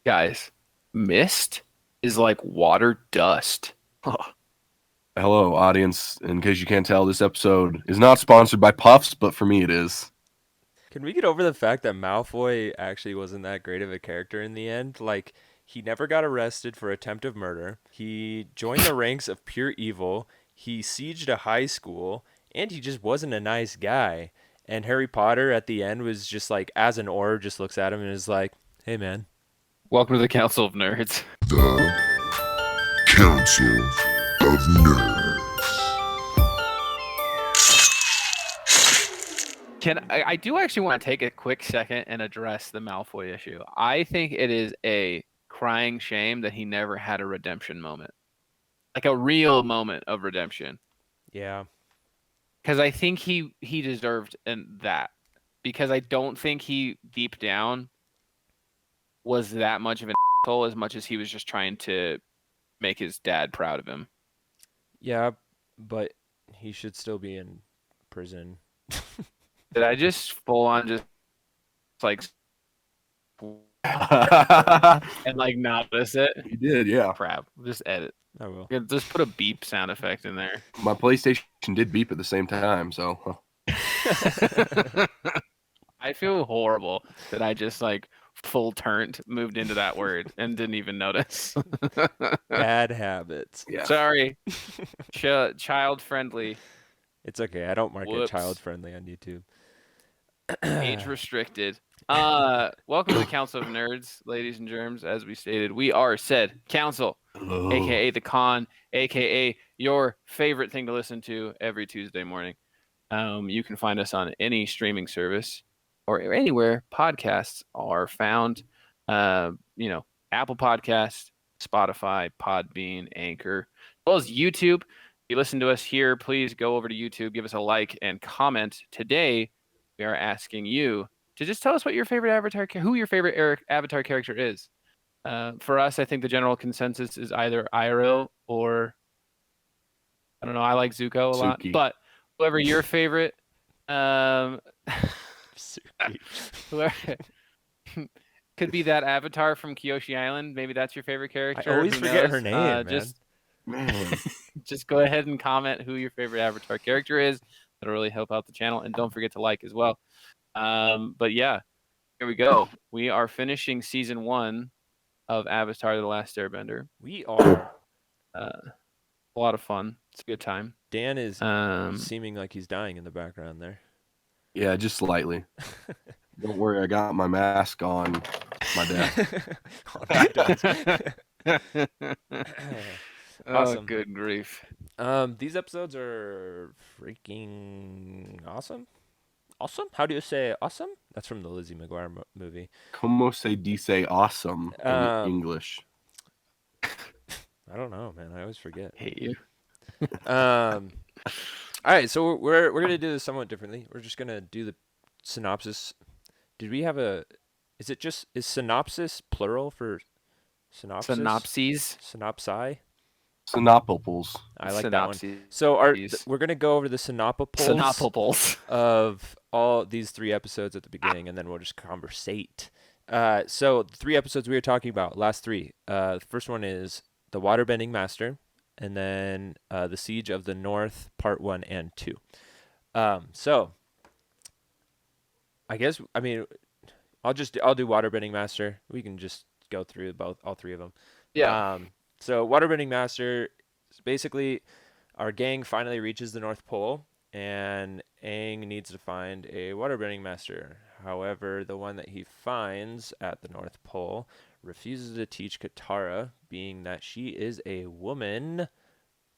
Guys, mist is like water dust. Hello, audience. In case you can't tell, this episode is not sponsored by Puffs, but for me it is. Can we get over the fact that Malfoy actually wasn't that great of a character in the end? Like, he never got arrested for attempted murder. He joined the ranks of pure evil. He sieged a high school, and he just wasn't a nice guy. And Harry Potter at the end was just like, as an orb, just looks at him and is like, "Hey, man." Welcome to the Council of Nerds. The Council of Nerds. I do actually want to take a quick second and address the Malfoy issue. I think it is a crying shame that he never had a redemption moment. Like a real moment of redemption. Yeah. Because I think he deserved that. Because I don't think he deep down was that much of an asshole as much as he was just trying to make his dad proud of him. Yeah, but he should still be in prison. Did I just full on just like and like not notice it? You did, yeah. Crap. Just edit. I will. Just put a beep sound effect in there. My PlayStation did beep at the same time, so. I feel horrible that I just like full turned moved into that word and didn't even notice. Bad habits. Yeah. Sorry. Child friendly. It's okay. I don't mark it Whoops. child friendly on YouTube. Age restricted. Welcome to the Council of Nerds, ladies and germs. As we stated, we are said council, Hello. aka the con, aka your favorite thing to listen to every Tuesday morning. You can find us on any streaming service or anywhere podcasts are found. Apple Podcasts, Spotify, Podbean, Anchor, as well as YouTube. If you listen to us here, please go over to YouTube, give us a like and comment. Today, we are asking you to just tell us what your favorite who your favorite Avatar character is. For us, I think the general consensus is either Iroh or I don't know. I like Zuko a lot, Suki. but whoever your favorite, Suki. whoever could be that Avatar from Kyoshi Island. Maybe that's your favorite character. I always Who forget knows? her name, man. Man. Just go ahead and comment who your favorite Avatar character is. That'll really help out the channel, and don't forget to like as well. But yeah, here we go. We are finishing season 1 of Avatar: The Last Airbender. We are. A lot of fun. It's a good time. Dan is seeming like he's dying in the background there. Yeah, just slightly. Don't worry, I got my mask on my desk. Oh, Awesome. good grief. These episodes are freaking awesome. Awesome? How do you say awesome? That's from the Lizzie McGuire movie. Como se dice awesome in English? I don't know, man. I always forget. Hate you. All right, so we're gonna do this somewhat differently. We're just gonna do the synopsis. Did we have a? Is synopsis plural for synopsis? Synopses. Synopsi. Synopoples. I like that one. Synopses. So we're gonna go over the synopoples of all these 3 episodes at the beginning, and then we'll just conversate. So the 3 episodes we were talking about, last 3. The first one is the Waterbending Master, and then the Siege of the North, Part 1 and 2. So I guess I'll do Waterbending Master. We can just go through all 3 of them. Yeah. So Waterbending Master is basically our gang finally reaches the North Pole, and Aang needs to find a Waterbending Master. However, the one that he finds at the North Pole refuses to teach Katara, being that she is a woman,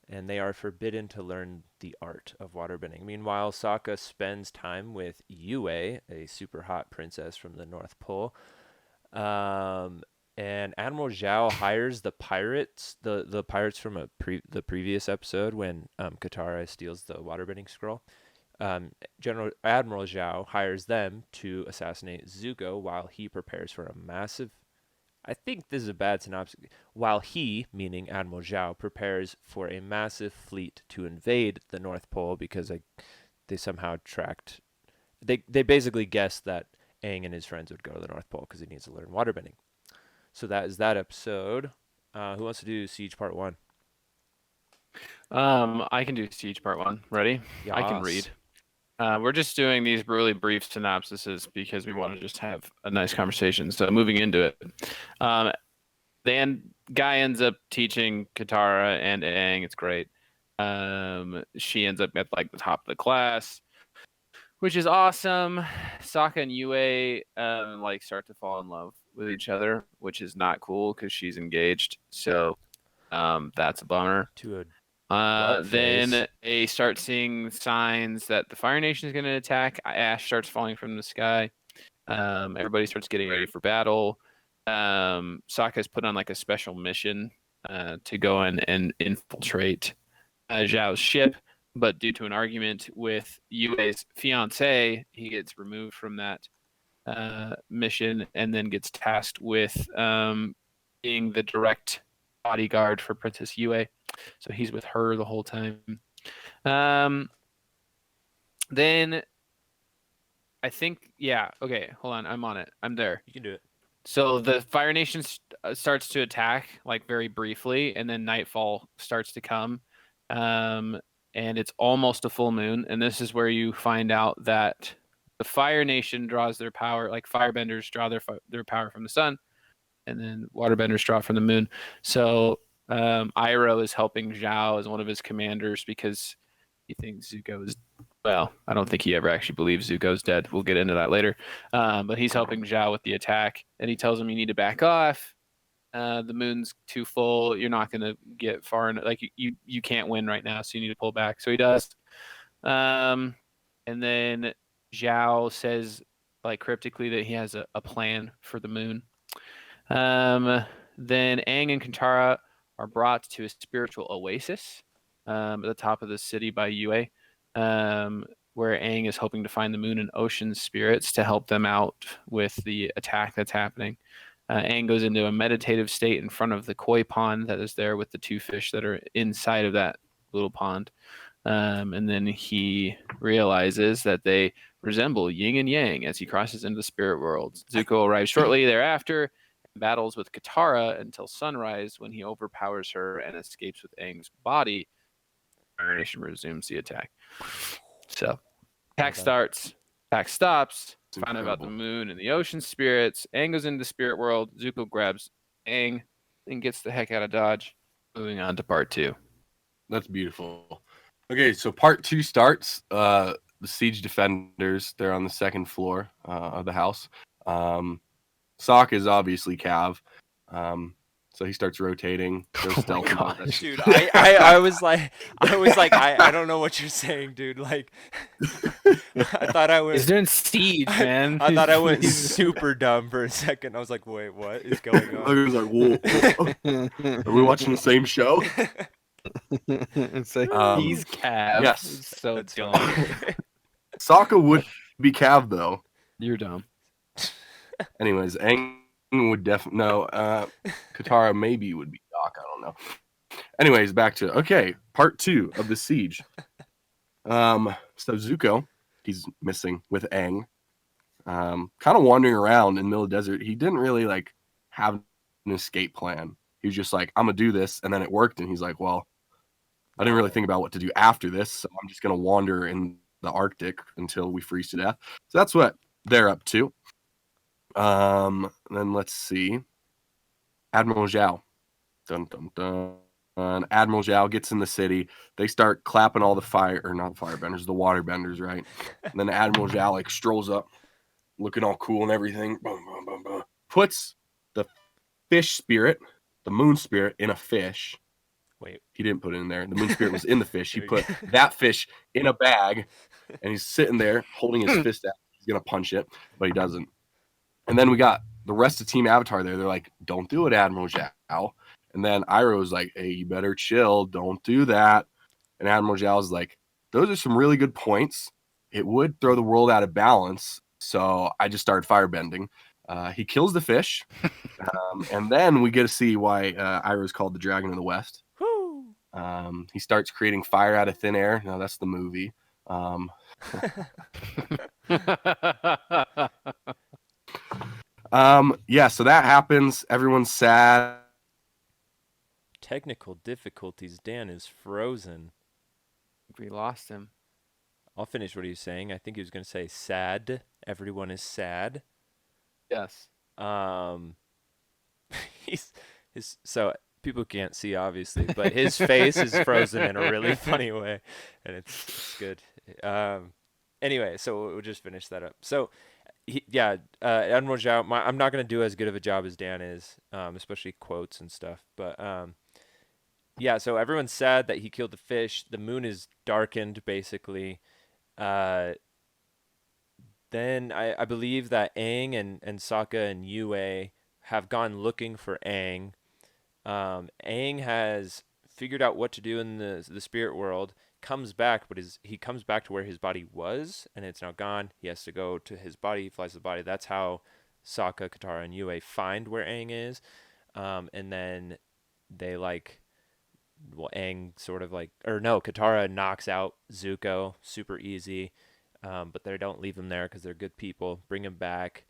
and they are forbidden to learn the art of waterbending. Meanwhile, Sokka spends time with Yue, a super hot princess from the North Pole. And Admiral Zhao hires the pirates, the pirates from the previous episode when Katara steals the waterbending scroll. Admiral Zhao hires them to assassinate Zuko while he prepares for a massive... I think this is a bad synopsis. While he, meaning Admiral Zhao, prepares for a massive fleet to invade the North Pole because they somehow tracked... They basically guessed that Aang and his friends would go to the North Pole because he needs to learn waterbending. So that is that episode. Who wants to do Siege Part 1? I can do Siege Part 1. Ready? I can read. We're just doing these really brief synopsises because we want to just have a nice conversation. So moving into it, the guy ends up teaching Katara and Aang. It's great. She ends up at like the top of the class, which is awesome. Sokka and Yue like start to fall in love with each other, which is not cool because she's engaged. So that's a bummer. To a Then they start seeing signs that the Fire Nation is going to attack. Ash starts falling from the sky. Everybody starts getting ready for battle. Sokka's put on like a special mission to go in and infiltrate Zhao's ship, but due to an argument with Yue's fiance, he gets removed from that mission and then gets tasked with being the direct bodyguard for Princess Yue. So he's with her the whole time. Then I think, yeah, okay, hold on, I'm on it. I'm there. You can do it. So the Fire Nation starts to attack, like very briefly, and then nightfall starts to come. And it's almost a full moon. And this is where you find out that the Fire Nation draws their power, like firebenders draw their power from the sun, and then waterbenders draw from the moon. So Iroh is helping Zhao as one of his commanders because he thinks Zuko is, well, I don't think he ever actually believes Zuko's dead. We'll get into that later. But he's helping Zhao with the attack, and he tells him you need to back off. The moon's too full. You're not going to get far enough. Like you can't win right now, so you need to pull back. So he does. And then Zhao says, like cryptically, that he has a plan for the moon. Then Aang and Katara are brought to a spiritual oasis at the top of the city by Yue, where Aang is hoping to find the moon and ocean spirits to help them out with the attack that's happening. Aang goes into a meditative state in front of the koi pond that is there with the two fish that are inside of that little pond. And then he realizes that they resemble yin and yang as he crosses into the spirit world. Zuko arrives shortly thereafter and battles with Katara until sunrise when he overpowers her and escapes with Aang's body. Fire Nation resumes the attack. So, attack starts, attack stops. Find out about the moon and the ocean spirits. Aang goes into the spirit world. Zuko grabs Aang and gets the heck out of Dodge. Moving on to part 2. That's beautiful. Okay, so part 2 starts. The siege defenders, they're on the second floor of the house. Sokka is obviously Cav. So he starts rotating. Dude, I was like, I don't know what you're saying, dude. Like, I thought I was. He's doing siege, man. I thought I went super dumb for a second. I was like, wait, what is going on? I was like, whoa. Are we watching the same show? It's like, he's Cav. Yes. It's so That's dumb. Sokka would be Cav, though. You're dumb. Anyways, Aang would definitely no. Katara maybe would be Doc. I don't know. Anyways, back to part 2 of the siege. So Zuko, he's missing with Aang. Kind of wandering around in the middle of the desert. He didn't really like have an escape plan. He was just like, I'm gonna do this, and then it worked. And he's like, well, I didn't really think about what to do after this, so I'm just gonna wander in the Arctic until we freeze to death. So that's what they're up to. Then let's see. Admiral Zhao. Dun dun dun. Admiral Zhao gets in the city. They start clapping all the not the firebenders, the waterbenders, right? And then Admiral Zhao like strolls up, looking all cool and everything. Boom, boom, boom, boom. Puts the fish spirit, the moon spirit, in a fish. Wait. He didn't put it in there. The moon spirit was in the fish. He put that fish in a bag, and he's sitting there holding his fist out. He's gonna punch it, but he doesn't. And then we got the rest of Team Avatar there. They're like, don't do it, Admiral Zhao. And then Iroh was like, hey, you better chill. Don't do that. And Admiral Zhao was like, those are some really good points. It would throw the world out of balance. So I just started firebending. He kills the fish. And then we get to see why Iroh is called the Dragon of the West. He starts creating fire out of thin air. No, that's the movie. Yeah, so that happens. Everyone's sad. Technical difficulties. Dan is frozen. We lost him. I'll finish what he was saying. I think he was going to say sad. Everyone is sad. Yes. Um, so people can't see obviously, but his face is frozen in a really funny way, and it's good. Anyway, so we'll just finish that up. So, Admiral Zhao. I'm not gonna do as good of a job as Dan is, especially quotes and stuff. But yeah. So everyone's sad that he killed the fish. The moon is darkened, basically. Then I believe that Aang and Sokka and Yue have gone looking for Aang. Aang has figured out what to do in the spirit world. Comes back, but he comes back to where his body was, and it's now gone. He has to go to his body. He flies to the body. That's how Sokka, Katara, and Yue find where Aang is. And then they Aang sort of Katara knocks out Zuko super easy. But they don't leave him there because they're good people. Bring him back,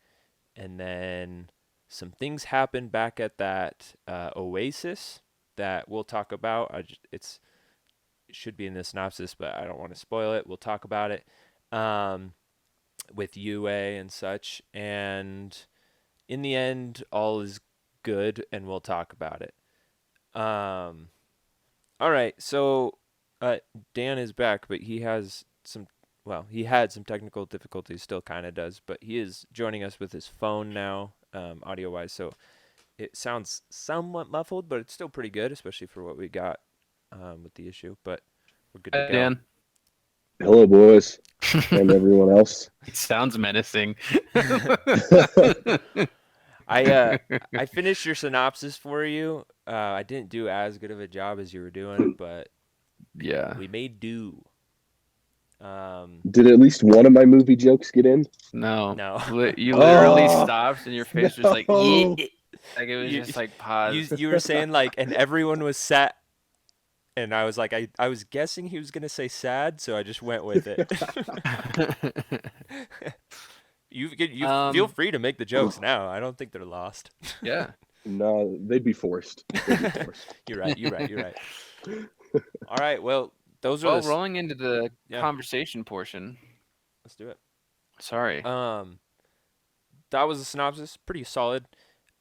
and then some things happen back at that oasis that we'll talk about. It should be in the synopsis, but I don't want to spoil it. We'll talk about it with Yue and such. And in the end, all is good, and we'll talk about it. All right, so Dan is back, but he has he had some technical difficulties, still kind of does, but he is joining us with his phone now, audio-wise, so it sounds somewhat muffled, but it's still pretty good, especially for what we got with the issue, but we're good to go. Dan. Hello, boys, and everyone else. It sounds menacing. I finished your synopsis for you. I didn't do as good of a job as you were doing, but yeah, we made do. Did at least one of my movie jokes get in? No. No. You literally Oh, stopped and your face was like, no. "Yeet." Like it was You- just like paused. You were saying and everyone was sat, and I was like, I was guessing he was gonna say sad, so I just went with it. You feel free to make the jokes now. I don't think they're lost. Yeah. No, they'd be forced. You're right. All right, well, those are Well, rolling into the Yeah. conversation portion. Let's do it. Sorry. That was a synopsis, pretty solid.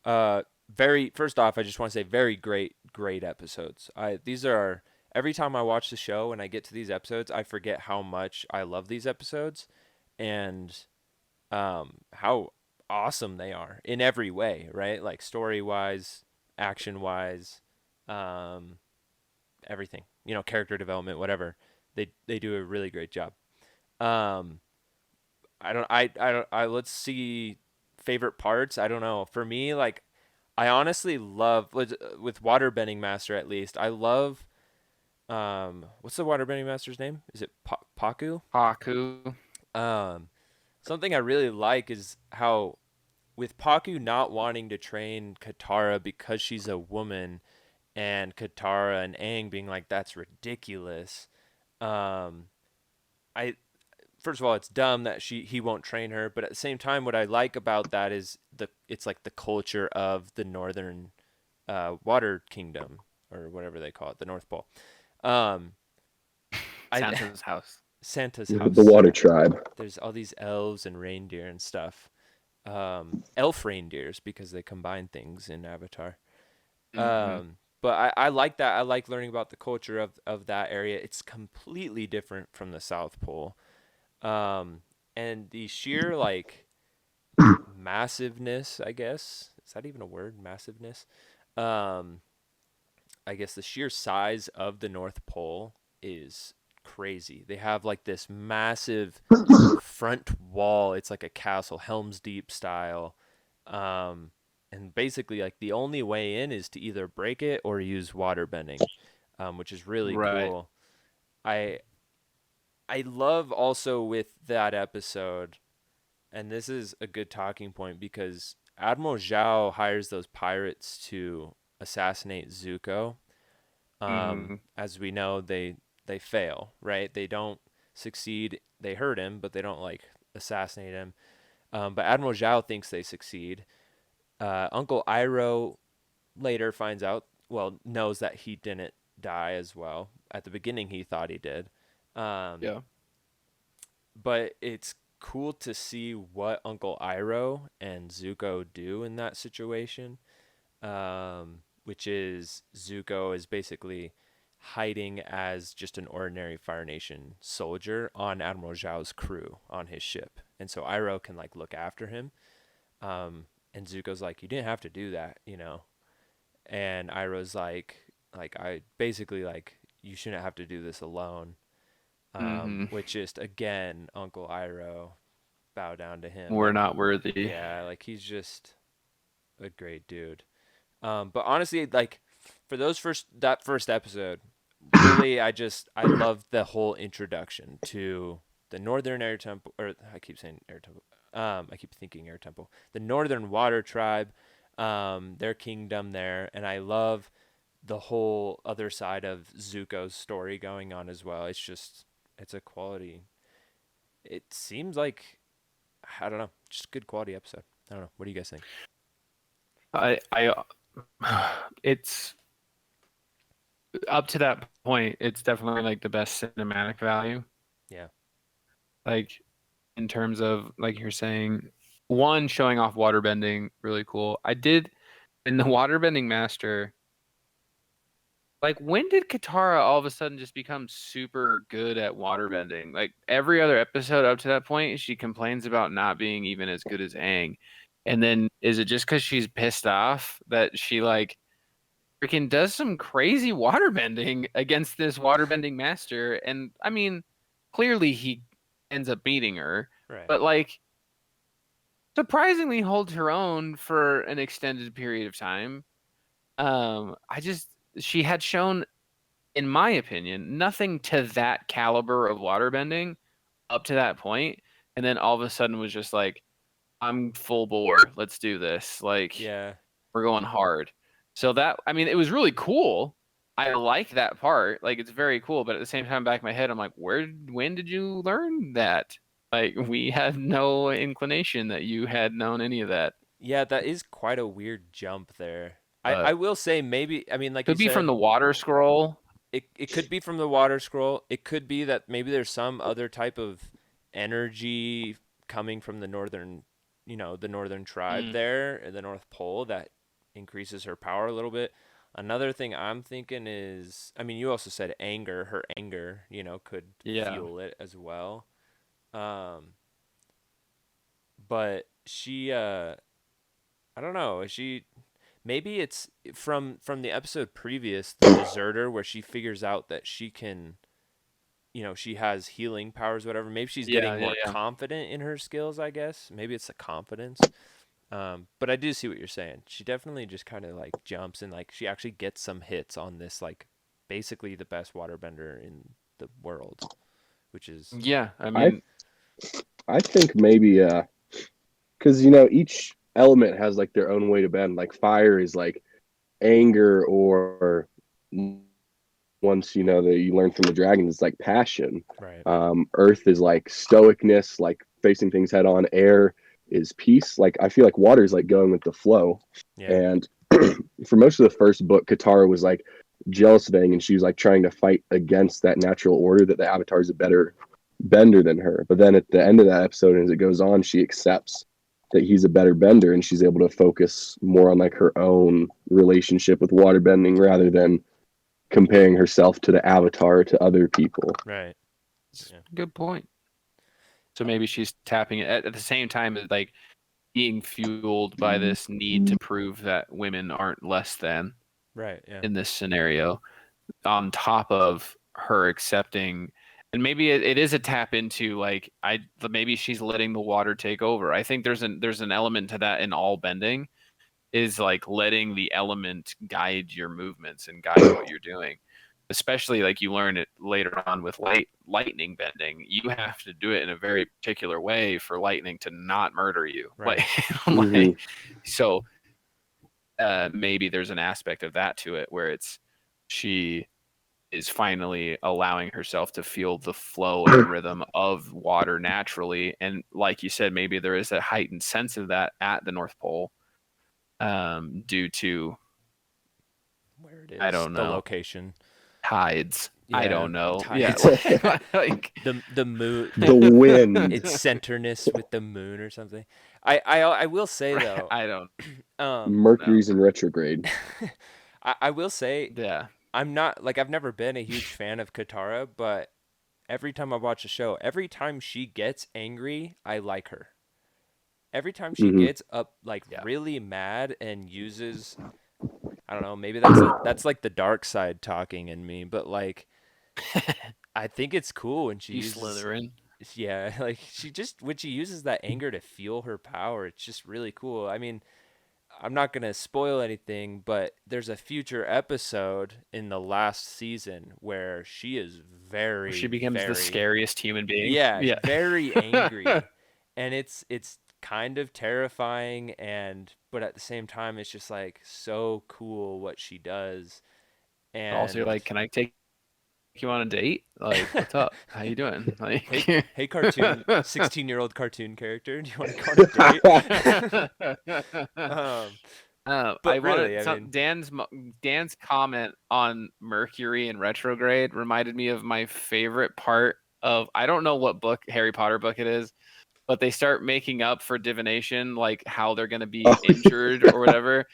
First off, I just want to say very great episodes. These are every time I watch the show and I get to these episodes, I forget how much I love these episodes and how awesome they are in every way, right? Like story-wise, action-wise, everything. Character development, whatever. They do a really great job. Let's see favorite parts. I don't know. For me, I honestly love with Waterbending Master at least. I love what's the Waterbending Master's name? Is it Paku? Haku. Something I really like is how with Paku not wanting to train Katara because she's a woman and Katara and Aang being like, that's ridiculous. First of all, it's dumb that he won't train her, but at the same time, what I like about that is it's like the culture of the Northern Water Kingdom or whatever they call it, the North Pole. Santa's house. Santa's The house. Water Tribe. There's all these elves and reindeer and stuff. Elf reindeers because they combine things in Avatar. Mm-hmm. But I like that. I like learning about the culture of that area. It's completely different from the South Pole. And the sheer massiveness, I guess. Is that even a word? Massiveness? I guess the sheer size of the North Pole is crazy. They have this massive front wall. It's like a castle, Helm's Deep style. And basically the only way in is to either break it or use water bending, which is really cool. I love also with that episode, and this is a good talking point because Admiral Zhao hires those pirates to assassinate Zuko. As we know, they fail, right? They don't succeed. They hurt him, but they don't assassinate him. But Admiral Zhao thinks they succeed. Uncle Iroh later finds out, well, knows that he didn't die as well. At the beginning, he thought he did. Um, Yeah. but it's cool to see what Uncle Iroh and Zuko do in that situation, which is Zuko is basically hiding as just an ordinary Fire Nation soldier on Admiral Zhao's crew on his ship. And so Iroh can like look after him. And Zuko's like, you didn't have to do that, you know. And Iroh's like I basically like you shouldn't have to do this alone. Mm-hmm. Which just again, Uncle Iroh, bow down to him. We're Like, not worthy. yeah, like he's just a great dude. But honestly, like for that first episode, really, I love the whole introduction to the Northern Air Temple, or I keep saying Air Temple. I keep thinking Air Temple, the Northern Water Tribe, their kingdom there, and I love the whole other side of Zuko's story going on as well. It's a quality. It seems like I don't know, just good quality episode. I don't know. What do you guys think? I it's up to that point. It's definitely like the best cinematic value. Yeah. Like in terms of like you're saying, one showing off waterbending, really cool. I did in the Waterbending Master. Like, when did Katara all of a sudden just become super good at waterbending? Like, every other episode up to that point, she complains about not being even as good as Aang. And then, is it just because she's pissed off that she, like, freaking does some crazy waterbending against this waterbending master? And, I mean, clearly he ends up beating her. Right. But, like, surprisingly holds her own for an extended period of time. She had shown, in my opinion, nothing to that caliber of waterbending up to that point, and then all of a sudden was just like, I'm full bore. Let's do this. Like, Yeah. we're going hard. So that, I mean, it was really cool. I like that part. Like, it's very cool. But at the same time, back in my head, I'm like, when did you learn that? Like, we had no inclination that you had known any of that. Yeah, that is quite a weird jump there. I will say maybe I mean like you Could be from said, the water scroll. it could be from the water scroll. It could be that maybe there's some other type of energy coming from the northern, the northern tribe there, the North Pole that increases her power a little bit. Another thing I'm thinking is, I mean, you also said anger. Her anger, could Yeah. fuel it as well. Um, but she, I don't know. Maybe it's from the episode previous, the deserter, where she figures out that she can, she has healing powers, whatever. Maybe she's getting more confident in her skills, I guess. Maybe it's the confidence. But I do see what you're saying. She definitely just kind of like jumps and like she actually gets some hits on this, like basically the best waterbender in the world, which is Yeah. I mean, I think maybe because each element has like their own way to bend. Like fire is like anger, or once that you learn from the dragon, it's like passion. right. Earth is like stoicness, like facing things head on. Air is peace. Like I feel like water is like going with the flow. Yeah. And for most of the first book, Katara was like jealous of Aang, and she was like trying to fight against that natural order that the Avatar is a better bender than her. But then at the end of that episode, as it goes on, she accepts that he's a better bender, and she's able to focus more on like her own relationship with waterbending rather than comparing herself to the Avatar to other people. Right. Yeah. Good point. So maybe she's tapping it at the same time as like being fueled by this need to prove that women aren't less than. Right. Yeah. In this scenario, on top of her accepting, and maybe it is a tap into like maybe she's letting the water take over. I think there's an element to that in all bending, is like letting the element guide your movements and guide what you're doing. Especially like you learn it later on with lightning bending. You have to do it in a very particular way for lightning to not murder you. Right. Like, so maybe there's an aspect of that to it where she is finally allowing herself to feel the flow and rhythm of water naturally. And like you said, maybe there is a heightened sense of that at the North Pole. due to Where it is, I don't the know location. tides. I Yeah, don't know. tides. Yeah, like The moon, The wind. its centerness with the moon or something. I will say though, I don't know. Mercury's in retrograde. I will say Yeah. I'm not like I've never been a huge fan of Katara, but every time I watch a show, every time she gets angry, I like her. Every time she Hmm. gets up like Yeah. really mad and uses, I don't know, maybe that's like the dark side talking in me, but like I think it's cool when she You uses, Slytherin. yeah, like she just when she uses that anger to fuel her power, it's just really cool. I mean, I'm not going to spoil anything, but there's a future episode in the last season where she is She very, becomes the very, scariest human being. yeah, Yeah. very angry. And it's kind of terrifying but at the same time it's just like so cool what she does. Also, you're And like, can I take you on a date? Like, what's up? How you doing? hey, Like, hey cartoon, 16-year-old cartoon character, do you want to go on a date? I But really, wanted I mean, Dan's comment on Mercury and retrograde reminded me of my favorite part of I don't know what book Harry Potter book it is, but they start making up for divination, like how they're gonna be Oh, injured or whatever,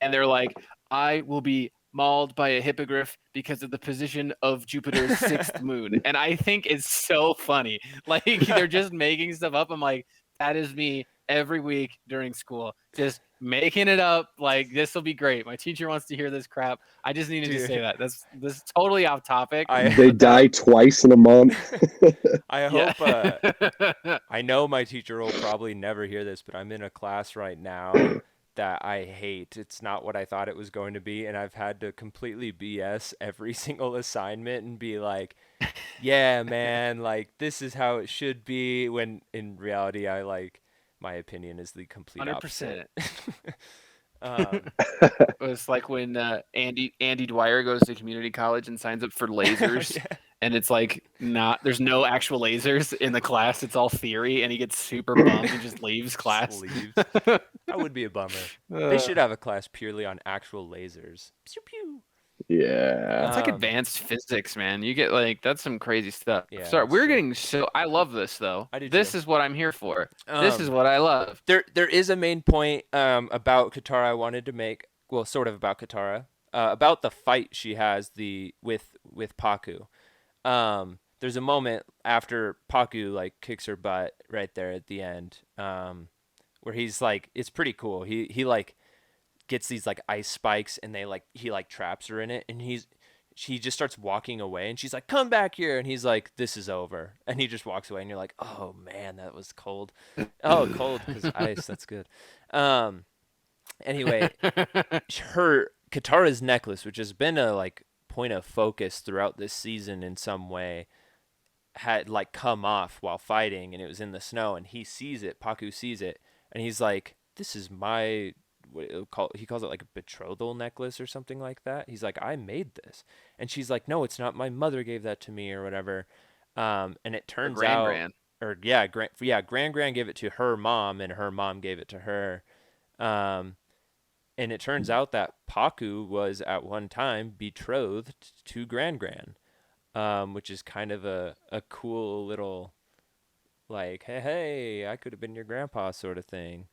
and they're like, I will be mauled by a hippogriff because of the position of Jupiter's sixth moon. And I think it's so funny. Like they're just making stuff up. I'm like, that is me every week during school. Just making it up. Like this will be great. My teacher wants to hear this crap. I just needed to say dude, that. This is totally off topic. they But that die twice in a month. I yeah. hope I know my teacher will probably never hear this, but I'm in a class right now that I hate. It's not what I thought it was going to be, and I've had to completely BS every single assignment and be like, "Yeah, man, like this is how it should be," when in reality I like my opinion is the complete 100%. opposite. um It was like when Andy Dwyer goes to community college and signs up for lasers, yeah, and it's like not there's no actual lasers in the class. It's all theory, and he gets super bummed and just leaves just class. leaves. That would be a bummer. They Uh, should have a class purely on actual lasers. Pew pew. Yeah. it's like Um, advanced physics, man. You get like that's some crazy stuff. Yeah, Sorry, that's we're true. getting so. I love this though. I do This too. is what I'm here for. This is Um, what I love. there is a main point about Katara I wanted to make. Well, sort of about Katara. About the fight she has with Paku. There's a moment after Paku like kicks her butt right there at the end. Where he's like, it's pretty cool. He like gets these like ice spikes and he like traps her in it, and she just starts walking away, and she's like, come back here, and he's like, this is over, and he just walks away, and you're like, oh man, that was cold. Oh, cold because ice, that's good. um Anyway, her Katara's necklace, which has been a like point of focus throughout this season in some way, had like come off while fighting, and it was in the snow, and Paku sees it, and he's like, this is my he calls it like a betrothal necklace or something like that. He's like, I made this. And she's like, no, it's not, my mother gave that to me or whatever. And it Or turns Grand out, Grand. or Grand gave it to her mom, and her mom gave it to her. um and it turns out that Paku was at one time betrothed to Grand, which is kind of a cool little like, hey, I could have been your grandpa sort of thing.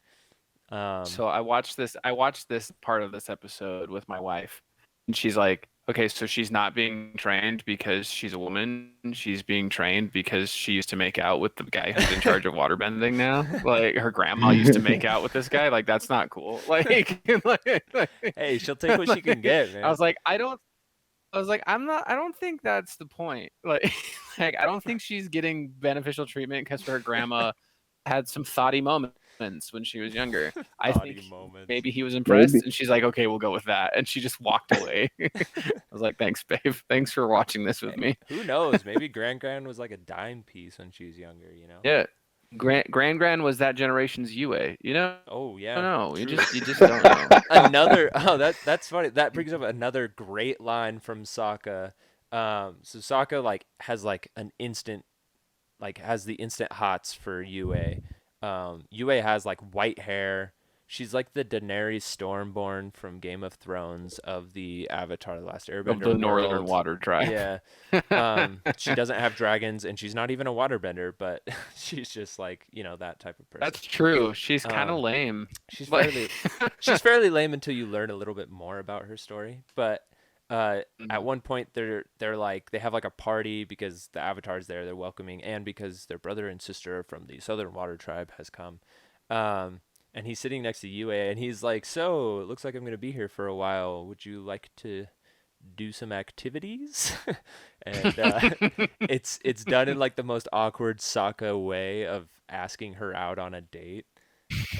Um, So I watched this part of this episode with my wife, and she's like, okay, so she's not being trained because she's a woman. She's being trained because she used to make out with the guy who's in charge of waterbending now. Like her grandma used to make out with this guy. Like that's not cool. hey, she'll take what she can get, I man. was like, I was like, I don't think that's the point. Like, like I don't think she's getting beneficial treatment because her grandma had some thoughty moments when she was younger. I Thoughty think moments. maybe he was Maybe. impressed, and she's like, okay, we'll go with that. And she just walked away. I was like, thanks, babe. Thanks for watching this with me. Who knows? Maybe Grand was like a dime piece when she was younger, you know? Yeah. Grand was that generation's UA. You know? Oh I don't yeah, know. true. You just don't know. Another that's funny. That brings up another great line from Sokka. So Sokka like has like an instant has the instant hots for UA. UA has like white hair. She's like the Daenerys Stormborn from Game of Thrones of the Avatar: The Last Of Airbender the Northern world. Water Tribe. Yeah. She doesn't have dragons, and she's not even a waterbender, but she's just like, that type of person. That's true. She's kind of lame. She's Like- fairly lame until you learn a little bit more about her story. But at Mhm. one point, they're like, they have like a party because the Avatar's there, they're welcoming, and because their brother and sister from the Southern Water Tribe has come. And he's sitting next to Yue, and he's like, "So, it looks like I'm going to be here for a while. Would you like to do some activities?" And it's done in like the most awkward Sokka way of asking her out on a date,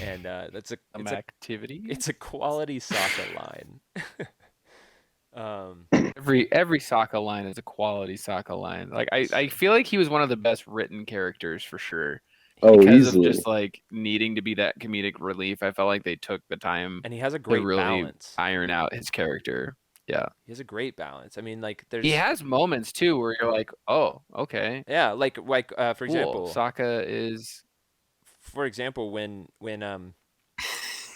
and Some activity. it's a quality Sokka line. Every Sokka line is a quality Sokka line. Like I feel like he was one of the best written characters for sure. Oh, Because easily. of just like needing to be that comedic relief. I felt like they took the time And he has a to great really balance. iron out his character. Yeah. He has a great balance. I mean, like there's He has moments too where you're like, oh, okay. yeah, like for Cool. example, Sokka is when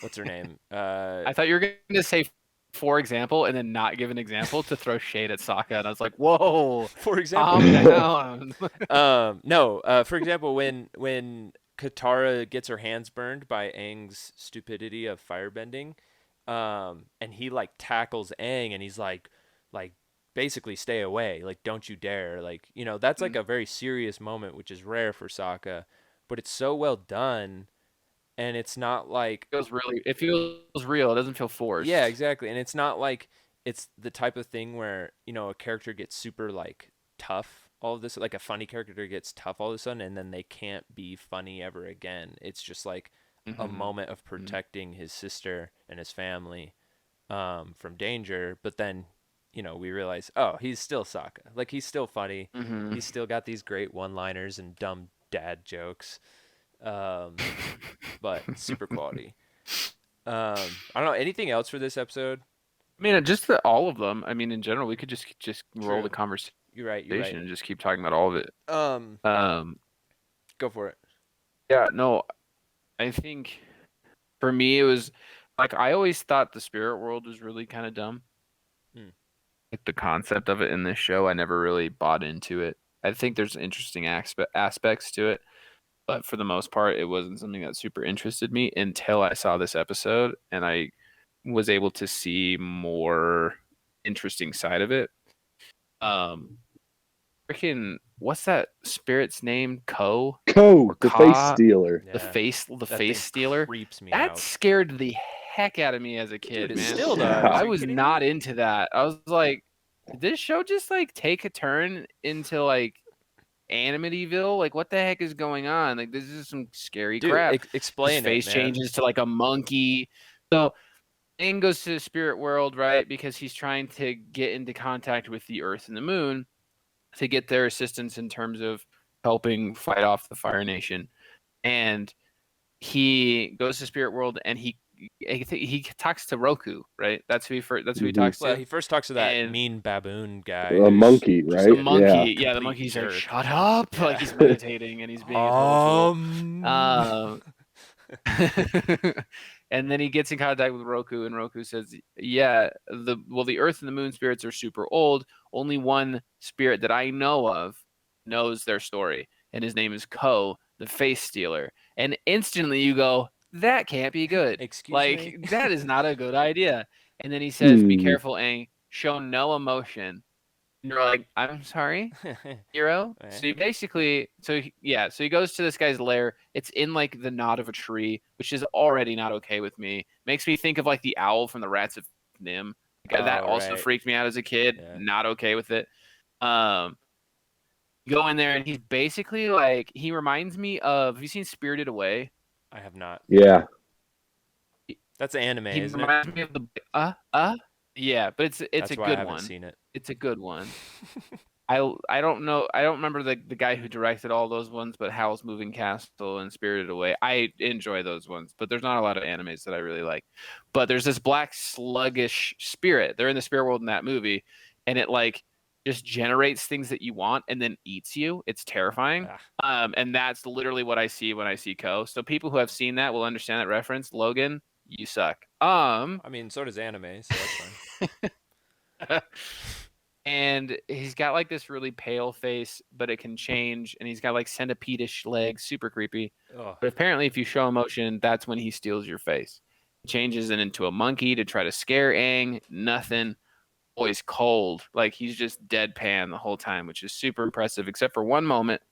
what's her name? I thought you were gonna say for example and then not give an example to throw shade at Sokka, and I was like, whoa, for example, calm down. no, for example, when Katara gets her hands burned by Aang's stupidity of firebending, and he like tackles Aang, and he's like basically stay away, like don't you dare, like that's like a very serious moment, which is rare for Sokka, but it's so well done, and it's not like It feels real. It doesn't feel forced. yeah, exactly. And it's not like it's the type of thing where, a character gets super like tough all of this, like a funny character gets tough all of a sudden and then they can't be funny ever again. It's just like a Mhm. moment of protecting his sister and his family from danger, but then we realize, oh, he's still Sokka. Like he's still funny. Mhm. He's still got these great one-liners and dumb dad jokes. But super quality. I don't know, anything else for this episode? I mean, just all of them. I mean, in general, we could just roll True. the conversation You're right. and just keep talking about all of it. Go for it. Yeah, no, I think for me it was like I always thought the spirit world was really kind of dumb. Like the concept of it in this show, I never really bought into it. I think there's interesting aspects to it, but for the most part, it wasn't something that super interested me until I saw this episode and I was able to see more interesting side of it. Freaking what's that spirit's name? Ko, the face Ka- stealer. Yeah. The face That face thing stealer. creeps me That out. scared the heck out of me as a kid, Dude, it man. still does. Yeah. I Are you was kidding not me? into that. I was like, did this show just like take a turn into like Amityville? Like, what the heck is going on? Like, this is some scary Dude, crap. explain His face it, man. changes to like a monkey. So Aang goes to the spirit world, right? Because he's trying to get into contact with the Earth and the Moon to get their assistance in terms of helping fight off the Fire Nation. And he goes to spirit world and he talks to Roku, right? That's who he talks Well, to. he first talks to that And- mean baboon guy. A who's monkey, just right? The monkey, Yeah. yeah, the complete monkey's like, jerk. shut up, Yeah. like he's meditating and he's being his whole tool. And then he gets in contact with Roku, and Roku says, "Yeah, the Earth and the Moon spirits are super old. Only one spirit that I know of knows their story, and his name is Ko, the Face Stealer." And instantly you go, "That can't be good. Excuse like me? that is not a good idea." And then he says, "Be Hmm. careful, Aang. Show no emotion." And you're like, "I'm sorry." Hero. Eh. So he basically, so he goes to this guy's lair. It's in like the knot of a tree, which is already not okay with me. Makes me think of like the owl from the Rats of Nim. That Oh, also right. freaked me out as a kid. Yeah. Not okay with it. You go in there and he's basically like he reminds me of. Have you seen Spirited Away? I have not. Yeah. That's anime, He isn't it? reminds me of the yeah, but it's That's a why I good haven't one. seen it. It's a good one. I don't know. I don't remember the guy who directed all those ones, but Howl's Moving Castle and Spirited Away. I enjoy those ones, but there's not a lot of animes that I really like. But there's this black sluggish spirit. They're in the spirit world in that movie, and it like just generates things that you want and then eats you. It's terrifying. And that's literally what I see when I see Ko. So people who have seen that will understand that reference. Logan, you suck. I mean, so does anime, so that's fine. And he's got like this really pale face, but it can change, and he's got like centipede-ish legs, super creepy. Oh, But apparently, if you show emotion, that's when he steals your face. He changes it into a monkey to try to scare Aang. Nothing. Always cold. Like he's just deadpan the whole time, which is super impressive, except for one moment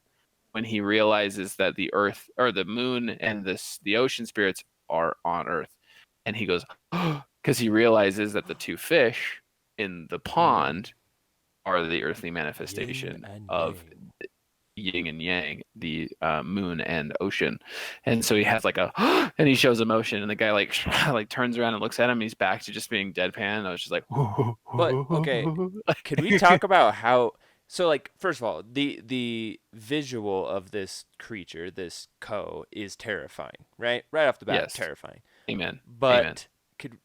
when he realizes that the Earth or the moon and the ocean spirits are on Earth. And he goes, because he realizes that the two fish in the pond are the earthly manifestation of yin and yang, the moon and ocean. And so he has like a and he shows emotion, and the guy like like turns around and looks at him, and he's back to just being deadpan. And I was just like, But okay, could we talk about how? So like, first of all, the visual of this creature, this Ko, is terrifying, right? Right off the bat, Yes. terrifying. Amen. But Amen. could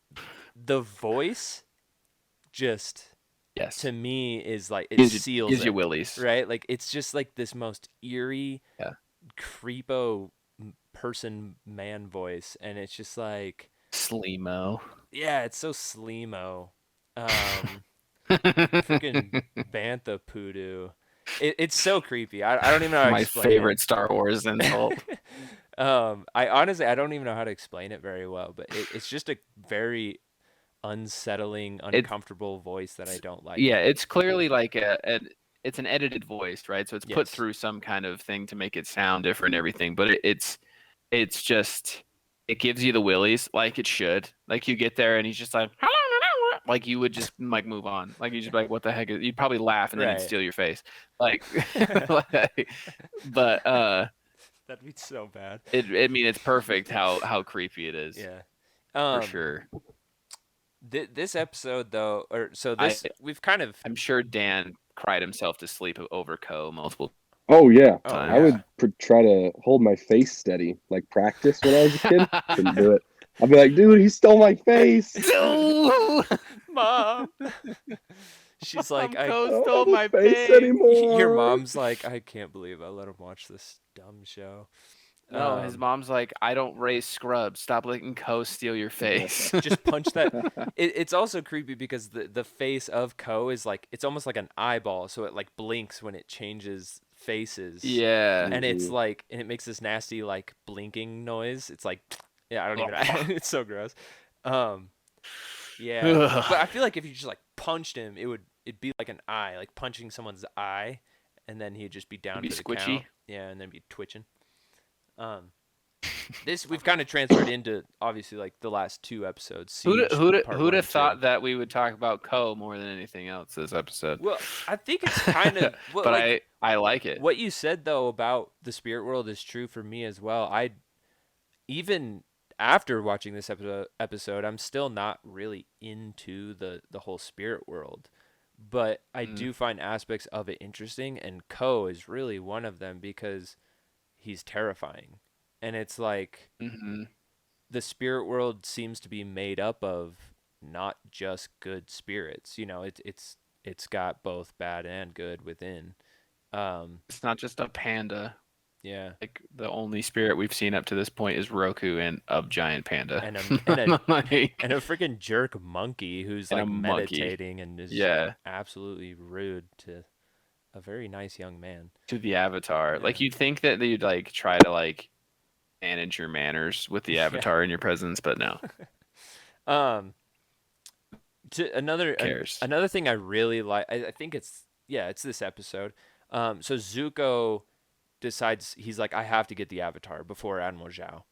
the voice just Yes. to me is like it Gives seals you it, willies. right? Like it's just like this most eerie, Yeah. creepo person man voice, and it's just like Sleemo. yeah, it's so sleemo. Freaking bantha poodoo. It's so creepy. I don't even know how to My explain favorite Star Wars insult. it. I honestly I don't even know how to explain it very well, but it's just a very unsettling, uncomfortable voice that I don't like. Yeah, it's clearly like it's an edited voice, right? So it's put Yes. through some kind of thing to make it sound different and everything. But it's just it gives you the willies like it should. Like you get there and he's just like you would just like move on. Like you just be like, what the heck is? You'd probably laugh and then he'd Right. steal your face. Like, but That'd be so bad. I mean it's perfect how creepy it is. Yeah. For sure. This episode though, I- we've kind of I'm sure Dan cried himself to sleep over Ko multiple Oh yeah, Oh, times. I would try to hold my face steady, like practice when I was a kid. Couldn't do it. I'd be like, dude, he stole my face. Mom. She's like, I Ko don't stole have a my face face. anymore. Your mom's like, I can't believe I let him watch this dumb show. No, his mom's like, I don't raise scrubs. Stop letting Ko steal your face. Just punch that. It's also creepy because the face of Ko is like it's almost like an eyeball, so it like blinks when it changes faces. Yeah. And it's like, and it makes this nasty like blinking noise. It's like, yeah, I don't even. It's so gross. Yeah, but I feel like if you just like punched him, it'd be like an eye, like punching someone's eye, and then he'd just be down It'd be for the squishy. count. Yeah, and then be twitching. This we've kind of transferred into obviously like the last two episodes. Who'd Siege, have part one and two. thought that we would talk about Ko more than anything else this episode? Well, I think it's kind of. Well, But like, I like it. what you said though about the spirit world is true for me as well. I even after watching this episode, I'm still not really into the whole spirit world, but I do find aspects of it interesting, and Ko is really one of them because he's terrifying, and it's like the spirit world seems to be made up of not just good spirits. You know, it's got both bad and good within. It's not just a panda. Yeah. Like the only spirit we've seen up to this point is Roku and a giant panda. And a Like, and a freaking jerk monkey who's And like a monkey. meditating and is Yeah. absolutely rude to a very nice young man. to the avatar. Yeah. Like you'd think that they'd like try to like manage your manners with the avatar in your presence, but no. To another cares? another thing I really like, I think it's this episode. So Zuko decides he's like, I have to get the avatar before Admiral Zhao.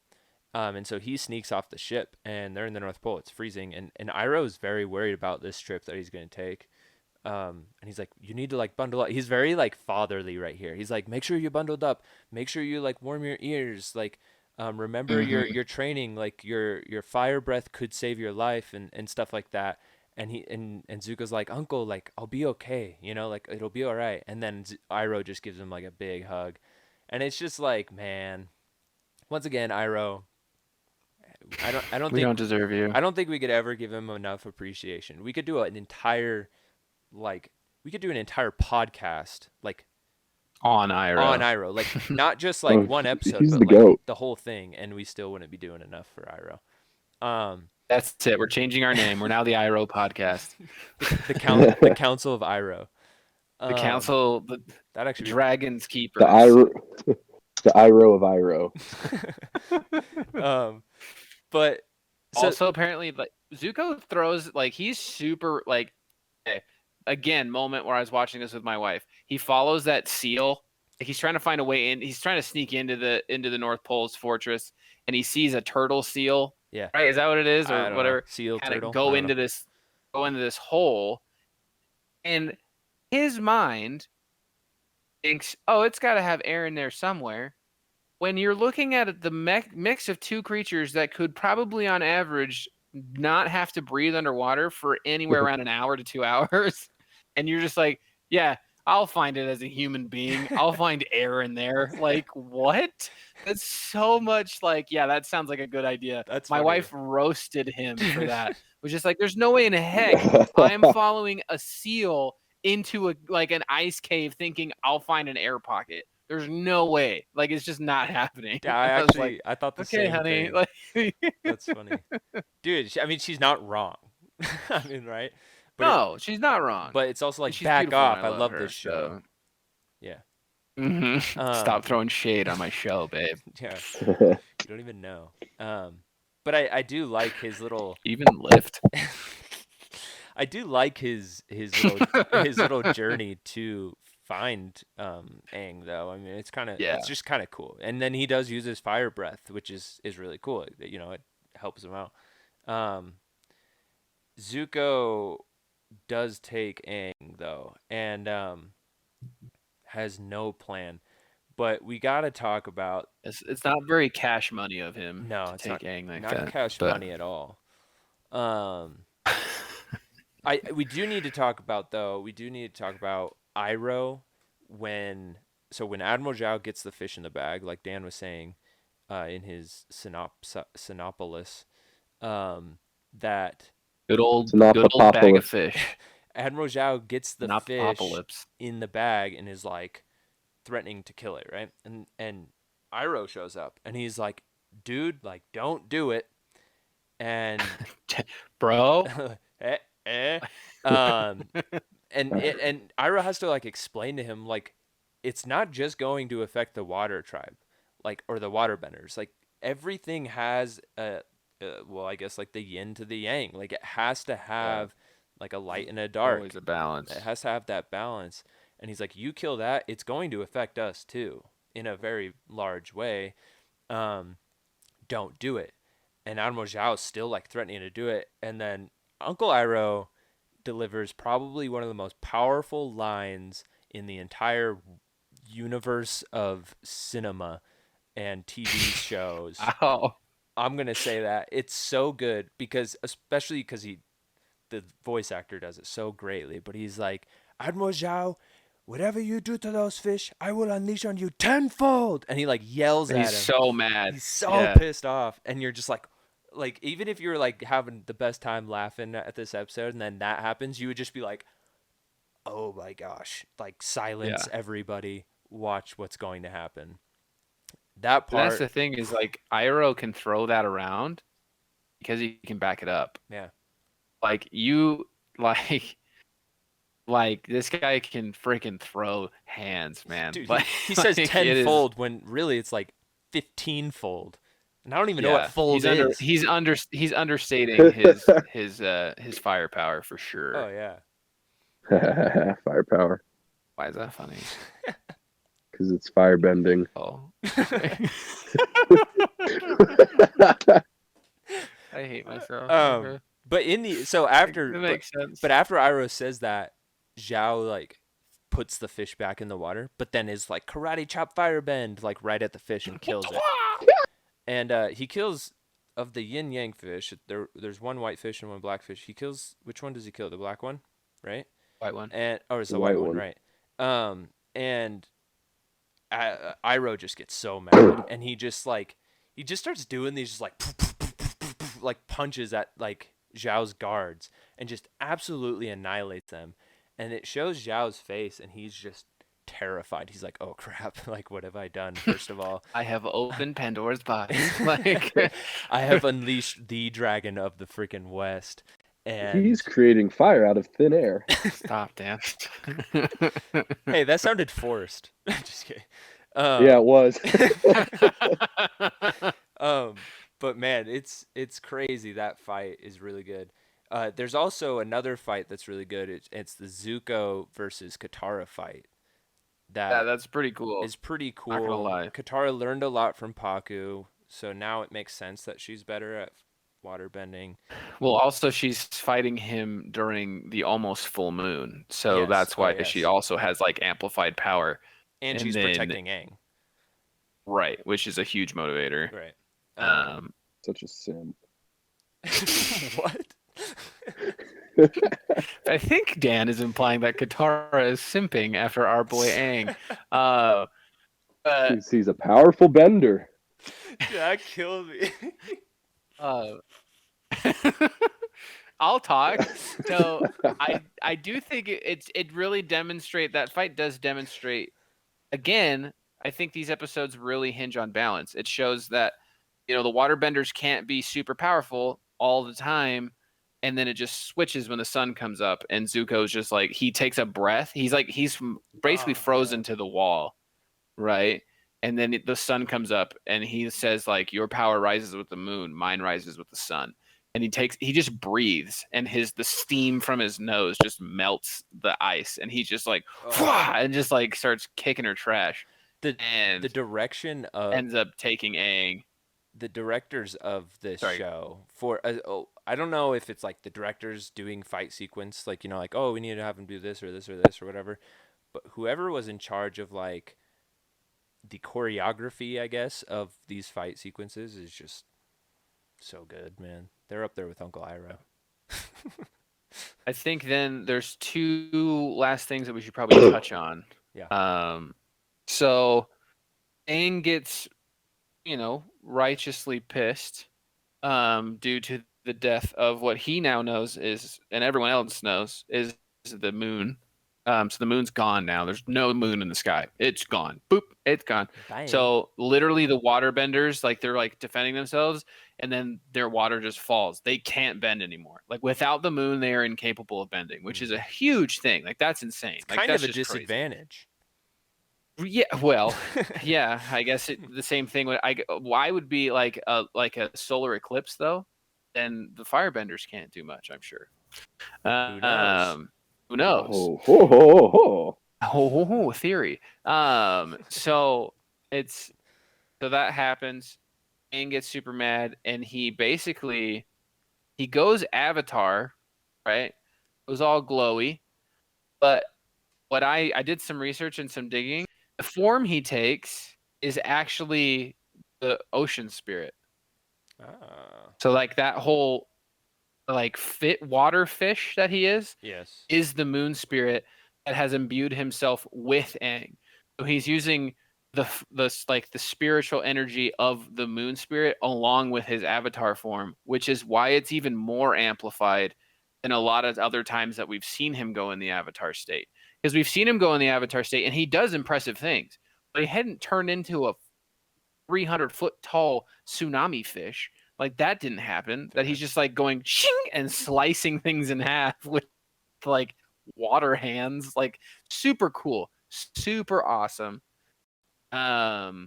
And so he sneaks off the ship, and they're in the North Pole. It's freezing, and Iroh is very worried about this trip that he's going to take. And he's like, you need to like bundle up. He's very like fatherly right here. He's like, make sure you're bundled up. Make sure you like warm your ears. Like, remember your training. Like your fire breath could save your life and stuff like that. And Zuko's like, Uncle, like I'll be okay. You know, like it'll be all right. And then Iroh just gives him like a big hug, and it's just like, man, once again, Iroh. I don't We think don't deserve you. I don't think we could ever give him enough appreciation. We could do an entire podcast like On Iroh. like not just like one episode, he's but the like goat. the whole thing, and we still wouldn't be doing enough for Iroh. That's it. We're changing our name. We're now the Iro podcast. The Council of Iro. The council, the that actually Dragon's Keepers. The Iro of Iro. But so, also apparently, like Zuko throws like he's super like. Again, moment where I was watching this with my wife. He follows that seal. He's trying to find a way in. He's trying to sneak into the North Pole's fortress, and he sees a turtle seal. Yeah. Right? Is that what it is, I or don't whatever? know. Seal, Kinda turtle. go into this hole, and his mind thinks, "Oh, it's got to have air in there somewhere." When you're looking at the mix of two creatures that could probably, on average, not have to breathe underwater for anywhere around an hour to 2 hours, and you're just like, yeah, I'll find it as a human being. I'll find air in there. Like, what? That's so much like, yeah, that sounds like a good idea. That's My funny. wife roasted him for that. It was just like, there's no way in heck I am following a seal into an ice cave thinking I'll find an air pocket. There's no way. Like, it's just not happening. Yeah, I thought the okay, same honey. thing. Like, That's funny. Dude, I mean, she's not wrong. I mean, right? But no, she's not wrong. But it's also like, she's back beautiful and off. I love her, this show. so. Yeah. Stop throwing shade on my show, babe. Yeah. You don't even know. But I do like his little Even lift. I do like his little journey to find Aang, though. I mean, it's just kind of cool. And then he does use his fire breath, which is really cool. You know, it helps him out. Zuko does take Aang, though, and has no plan. But we got to talk about. It's not very cash money of him. No, to it's take Aang like not that. cash money at all. We do need to talk about Iroh when Admiral Zhao gets the fish in the bag, like Dan was saying, in his Sinopolis, that good old bag of fish. Admiral Zhao gets the fish in the bag and is like threatening to kill it, right? And Iroh shows up and he's like, dude, like, don't do it. And bro, and Iroh has to like explain to him, like, it's not just going to affect the water tribe, like, or the waterbenders. Like, everything has well, I guess like the yin to the yang. Like, it has to have like a light and a dark. Always a balance. It has to have that balance. And he's like, you kill that, it's going to affect us too in a very large way. Don't do it. And Admiral Zhao is still like threatening to do it. And then Uncle Iroh delivers probably one of the most powerful lines in the entire universe of cinema and TV shows. Ow. I'm going to say that. It's so good especially because the voice actor does it so greatly. But he's like, Admiral Zhao, whatever you do to those fish, I will unleash on you tenfold. And he like yells at him. He's so mad. He's so pissed off. And you're just like, even if you're like having the best time laughing at this episode and then that happens, you would just be like, oh my gosh, like, silence everybody, watch what's going to happen. That part. That's the thing, is like Iroh can throw that around because he can back it up. Yeah. Like, you like this guy can freaking throw hands, man. Dude, like, he says tenfold when really it's like 15-fold. And I don't even know what fold is. He's understating his firepower for sure. Oh yeah. Firepower. Why is that funny? Because it's firebending. Oh. I hate myself. But after that makes sense. But after Iroh says that, Zhao like puts the fish back in the water, but then is like karate chop firebend like right at the fish and kills it. And he kills, of the yin yang fish, there's one white fish and one black fish. He kills, which one does he kill? The black one, right? White one. It's the white one, right? And Iroh just gets so mad, and he just starts doing these just like punches at like Zhao's guards and just absolutely annihilates them. And it shows Zhao's face, and he's just terrified. He's like, oh crap, like what have I done? First of all, I have opened Pandora's box. Like, I have unleashed the dragon of the freaking West. And He's creating fire out of thin air. stop, Dan. hey, that sounded forced. Just kidding. Yeah, it was. But man, it's crazy. That fight is really good. There's also another fight that's really good. It's the Zuko versus Katara fight. Yeah, That that's pretty cool. is pretty cool. Not gonna lie. Katara learned a lot from Paku, so now it makes sense that she's better at waterbending. Well, also she's fighting him during the almost full moon, so Yes. that's Oh, why yes. she also has like amplified power. And And she's then- protecting Aang. Right, which is a huge motivator. Right. Such a sin. What? I think Dan is implying that Katara is simping after our boy Aang. He's a powerful bender. That killed me. I'll talk. So I do think it really demonstrate that fight does demonstrate again. I think these episodes really hinge on balance. It shows that the waterbenders can't be super powerful all the time, and then it just switches when the sun comes up, and Zuko's just like he takes a breath. He's basically frozen to the wall, right? And then the sun comes up, and he says like, "Your power rises with the moon, mine rises with the sun." And he just breathes, and the steam from his nose just melts the ice, and he's just like, and just like starts kicking her trash. The And direction of ends up taking Aang. the directors of this Sorry. show for I don't know if it's like the directors doing fight sequence, like like, oh, we need to have them do this or this or this or whatever, but whoever was in charge of like the choreography, I guess, of these fight sequences is just so good, man. They're up there with Uncle Iroh. I think then there's two last things that we should probably touch on. Yeah. So Aang gets, righteously pissed, due to the death of what he now knows is, and everyone else knows, is the moon. So the moon's gone now. There's no moon in the sky. It's gone. Boop. It's gone. Bye. So literally the waterbenders, like they're like defending themselves, and then their water just falls. They can't bend anymore. Like without the moon, they are incapable of bending, which is a huge thing. Like that's insane. It's Like kind that's of a just crazy. disadvantage. Yeah, well, yeah, I guess the same thing. Why would be like a solar eclipse though? Then the firebenders can't do much. I'm sure. Who knows? Who knows? Oh, ho, ho, ho. Oh, theory. So that happens. Aang gets super mad, and he goes Avatar, right? It was all glowy, but what I did some research and some digging. The form he takes is actually the ocean spirit. So like that whole like water fish that he is the moon spirit that has imbued himself with Aang. So he's using the spiritual energy of the moon spirit along with his avatar form, which is why it's even more amplified than a lot of other times that we've seen him go in the avatar state. Because we've seen him go in the avatar state and he does impressive things, but he hadn't turned into a 300-foot tall tsunami fish. Like that didn't happen. That he's just like going shing and slicing things in half with like water hands. Like super cool, super awesome. So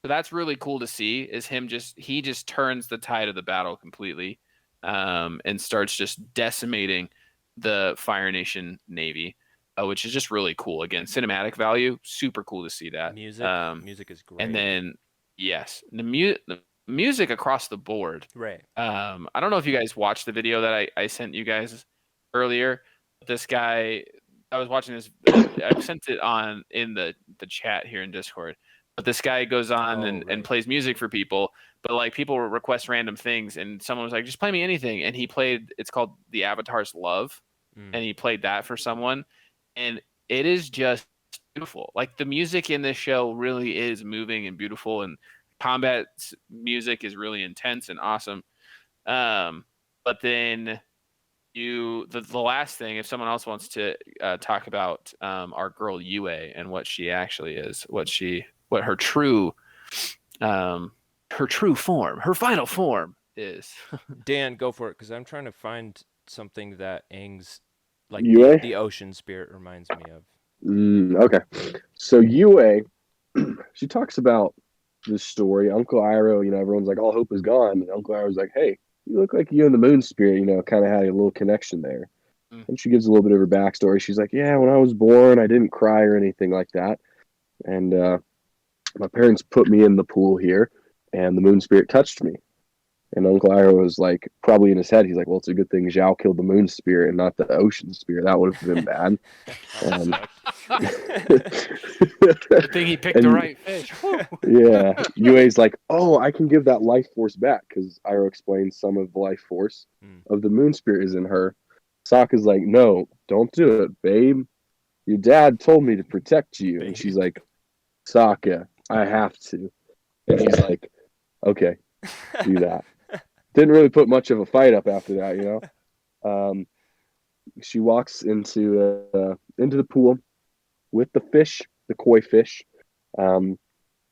that's really cool to see. Is he just turns the tide of the battle completely, and starts just decimating the Fire Nation Navy, which is just really cool. Again, cinematic value, super cool to see that. Music is great. And then yes, the music across the board. Right. I don't know if you guys watched the video that I sent you guys earlier. This guy, I was watching this. I sent it in the chat here in Discord. But this guy goes on and plays music for people. But like people request random things, and someone was like, "Just play me anything." And he played. It's called The Avatar's Love, and he played that for someone, and it is just beautiful. Like the music in this show really is moving and beautiful, and combat music is really intense and awesome. But then the last thing, if someone else wants to talk about our girl Yue and what she actually is, what her true form, her final form is. Dan, go for it, because I'm trying to find something that Aang's like Yue? the ocean spirit reminds me of. Okay. So Yue, she talks about this story. Uncle Iroh, everyone's like, all hope is gone. And Uncle Iroh's like, hey, you look like you and the moon spirit, kind of had a little connection there. And she gives a little bit of her backstory. She's like, yeah, when I was born, I didn't cry or anything like that. And my parents put me in the pool here, and the moon spirit touched me. And Uncle Iroh was like, probably in his head, he's like, well, it's a good thing Zhao killed the moon spirit and not the ocean spirit. That would have been bad. Good thing he picked the right fish. Yeah. Yue's like, oh, I can give that life force back, because Iroh explains some of the life force of the moon spirit is in her. Sokka's like, no, don't do it, babe. Your dad told me to protect you. And she's like, Sokka, I have to. And he's like, okay, do that. Didn't really put much of a fight up after that, She walks into the pool with the fish, the koi fish.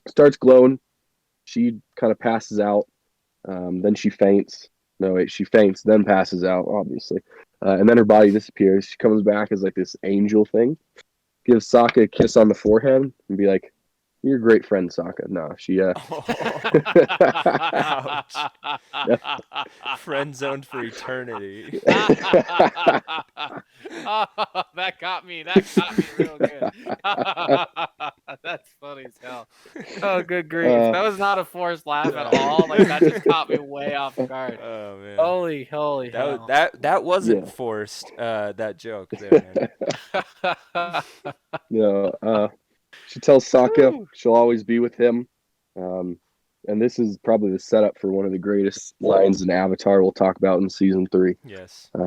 Starts glowing. She kind of passes out. Then she faints. No, wait, she faints, then passes out, obviously. And then her body disappears. She comes back as like this angel thing. Gives Sokka a kiss on the forehead and be like, you're a great friend, Sokka. No, she Ouch. Friend zoned for eternity. Oh, that got me real good. That's funny as hell. Oh, good grief. That was not a forced laugh at all. Like, that just caught me way off guard. Oh man. Holy hell. That wasn't forced, that joke there, man. She tells Sokka she'll always be with him. And this is probably the setup for one of the greatest lines in Avatar we'll talk about in season 3. Yes. I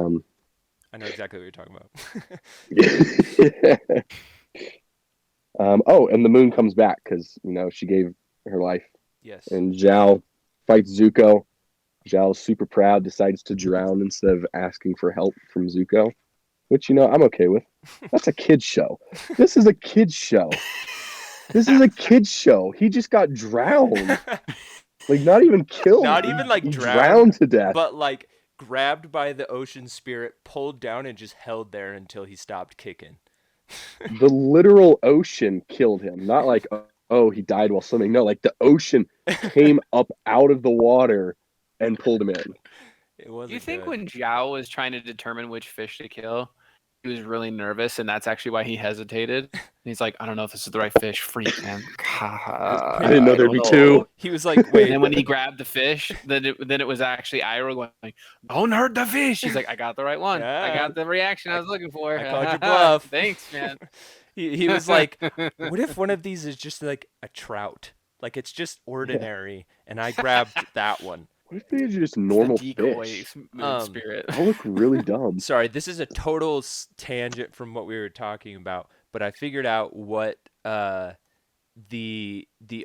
know exactly what you're talking about. And the moon comes back because, she gave her life. Yes. And Zhao fights Zuko. Zhao's super proud, decides to drown instead of asking for help from Zuko, which, I'm okay with. That's a kid's show. This is a kid's show. He just got drowned. Like, not even killed. Not even like he drowned to death. But like grabbed by the ocean spirit, pulled down, and just held there until he stopped kicking. The literal ocean killed him. Not like, oh, he died while swimming. No, like the ocean came up out of the water and pulled him in. Do you think when Zhao was trying to determine which fish to kill, he was really nervous, and that's actually why he hesitated? And he's like, I don't know if this is the right fish. Freak, man. I didn't know there'd be 2. He was like, wait. And then when he grabbed the fish, then it was actually Iroh going, like, don't hurt the fish. He's like, I got the right one. Yeah. I got the reaction I was looking for. I called your bluff. Thanks, man. He was like, what if one of these is just like a trout? Like, it's just ordinary, and I grabbed that one. What if they're just normal decoy fish? Spirit. I look really dumb. Sorry, this is a total tangent from what we were talking about, but I figured out what the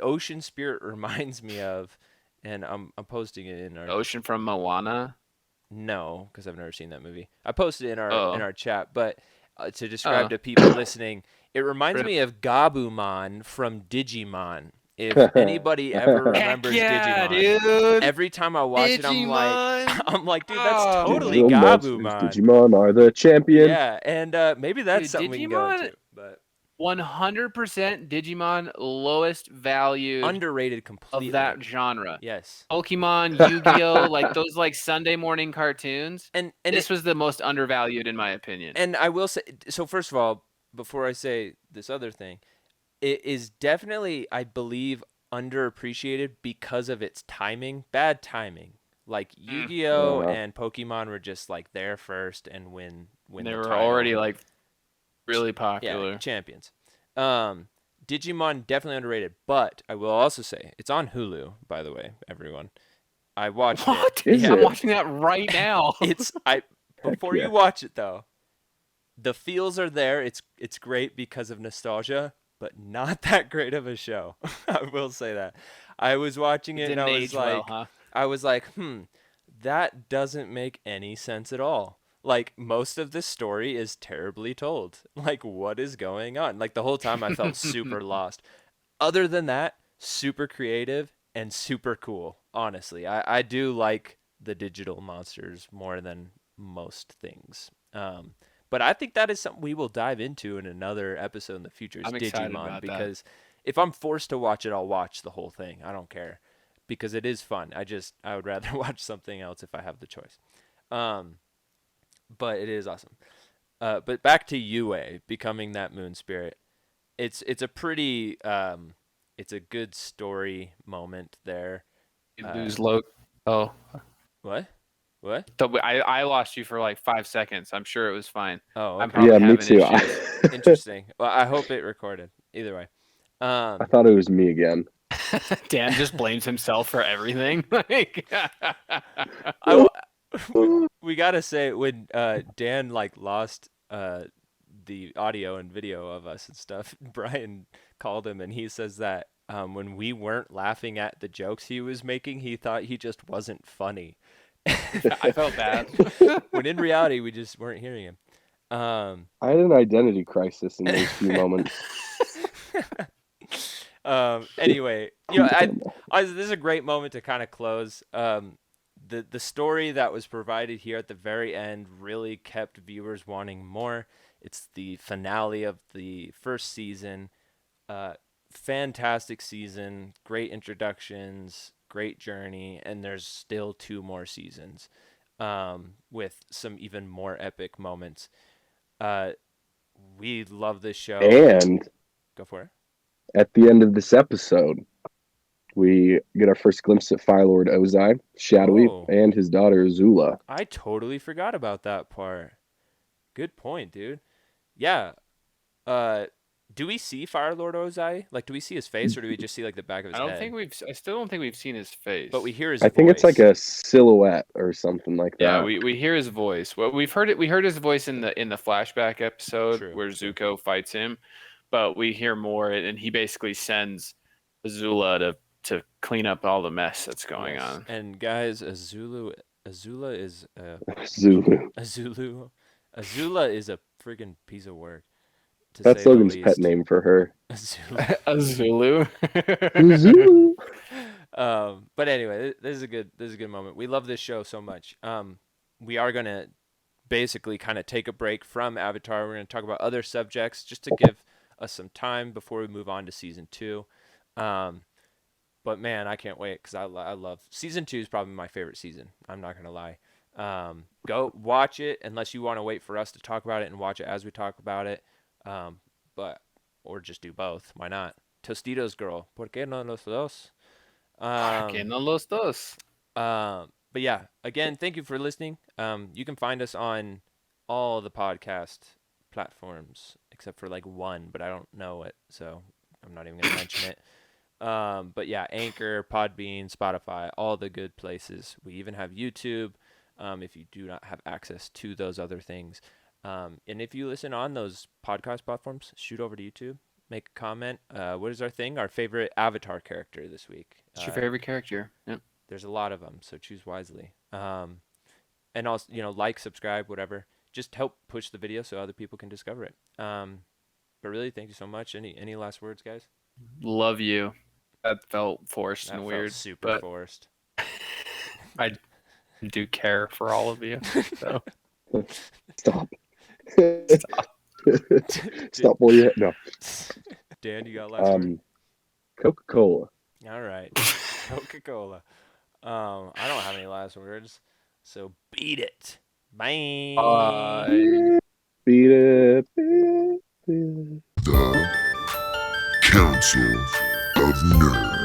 ocean spirit reminds me of, and I'm posting it in our The ocean from Moana. No, because I've never seen that movie. I posted it in our chat, but to describe to people listening, it reminds me of Gabumon from Digimon. If anybody ever remembers Digimon, dude. every time I watch it, I'm like, dude, that's totally Digital Gabumon. Digimon are the champion. Yeah, and maybe that's something we can go into. But 100% Digimon lowest value underrated completely of that genre. Yes. Pokemon, Yu-Gi-Oh, like those like Sunday morning cartoons. And this was the most undervalued in my opinion. And I will say, so first of all, before I say this other thing, it is definitely, I believe, underappreciated because of its timing, bad timing. Like Yu-Gi-Oh and Pokemon were just like there first and win they the were title. already like really popular. Yeah, champions. Digimon definitely underrated, but I will also say it's on Hulu, by the way, everyone. I watched What? it. I'm watching that right now. Before you watch it though, the feels are there. It's great because of nostalgia, but not that great of a show. I will say that. I was watching it and I was like, that doesn't make any sense at all. like most of this story is terribly told. Like, what is going on? Like the whole time I felt super lost. Other than that, super creative and super cool. Honestly, I do like the digital monsters more than most things. But I think that is something we will dive into in another episode in the future. Is I'm excited Digimon, about that. because if I'm forced to watch it, I'll watch the whole thing. I don't care, because it is fun. I would rather watch something else if I have the choice. But it is awesome. But back to Yue becoming that moon spirit. It's a pretty it's a good story moment there. You lose low. Oh, What? What? I lost you for like 5 seconds. I'm sure it was fine. Oh, I'm okay. probably Yeah, me having too. issues. Interesting. Well, I hope it recorded. Either way. I thought it was me again. Dan just blames himself for everything. Like, we gotta say, when Dan like lost the audio and video of us and stuff, Brian called him and he says that when we weren't laughing at the jokes he was making, he thought he just wasn't funny. I felt bad. When in reality, we just weren't hearing him. I had an identity crisis in those few moments. Anyway, this is a great moment to kind of close. The story that was provided here at the very end really kept viewers wanting more. It's the finale of the first season. Fantastic season, great introductions, great journey, and there's still 2 more seasons with some even more epic moments. We love this show. And Go for it. at the end of this episode, we get our first glimpse at Fire Lord Ozai, Shadowy, Oh. and his daughter Azula. I totally forgot about that part. Good point, dude. Yeah. Do we see Fire Lord Ozai? Like, do we see his face, or do we just see like the back of his head? I still don't think we've seen his face. But we hear his I voice. think it's like a silhouette or something like that. Yeah, we hear his voice. Well, we heard his voice in the flashback episode True, where true. Zuko fights him, but we hear more, and he basically sends Azula to clean up all the mess that's going Yes. on. And guys, Azula is Zulu. Azula is a friggin' piece of work. To That's say Logan's the pet least. name for her. Azula. Azulu. Zulu. But anyway, this is a good moment. We love this show so much. We are gonna basically kind of take a break from Avatar. We're gonna talk about other subjects just to give us some time before we move on to season 2. But man, I can't wait, because I love season 2 is probably my favorite season. I'm not gonna lie. Go watch it unless you want to wait for us to talk about it and watch it as we talk about it. Or just do both. Why not? Tostitos girl. ¿Por qué no los dos? Que no los dos. But yeah, again, thank you for listening. You can find us on all the podcast platforms except for like one, but I don't know it, so I'm not even gonna mention it. But yeah, Anchor, Podbean, Spotify, all the good places. We even have YouTube. If you do not have access to those other things. And if you listen on those podcast platforms, shoot over to YouTube, make a comment. What is our thing? Our favorite Avatar character this week. What's your favorite character? Yep. There's a lot of them, so choose wisely. And also, like, subscribe, whatever. Just help push the video so other people can discover it. But really, thank you so much. Any last words, guys? Love you. That felt forced That and felt weird. super but forced. I do care for all of you. So. Stop. Stop while you no. Dan, you got last word? Coca-Cola. All right. Coca-Cola. I don't have any last words, so beat it. Bye. Bye. Beat it. Beat it. The Council of Nerds.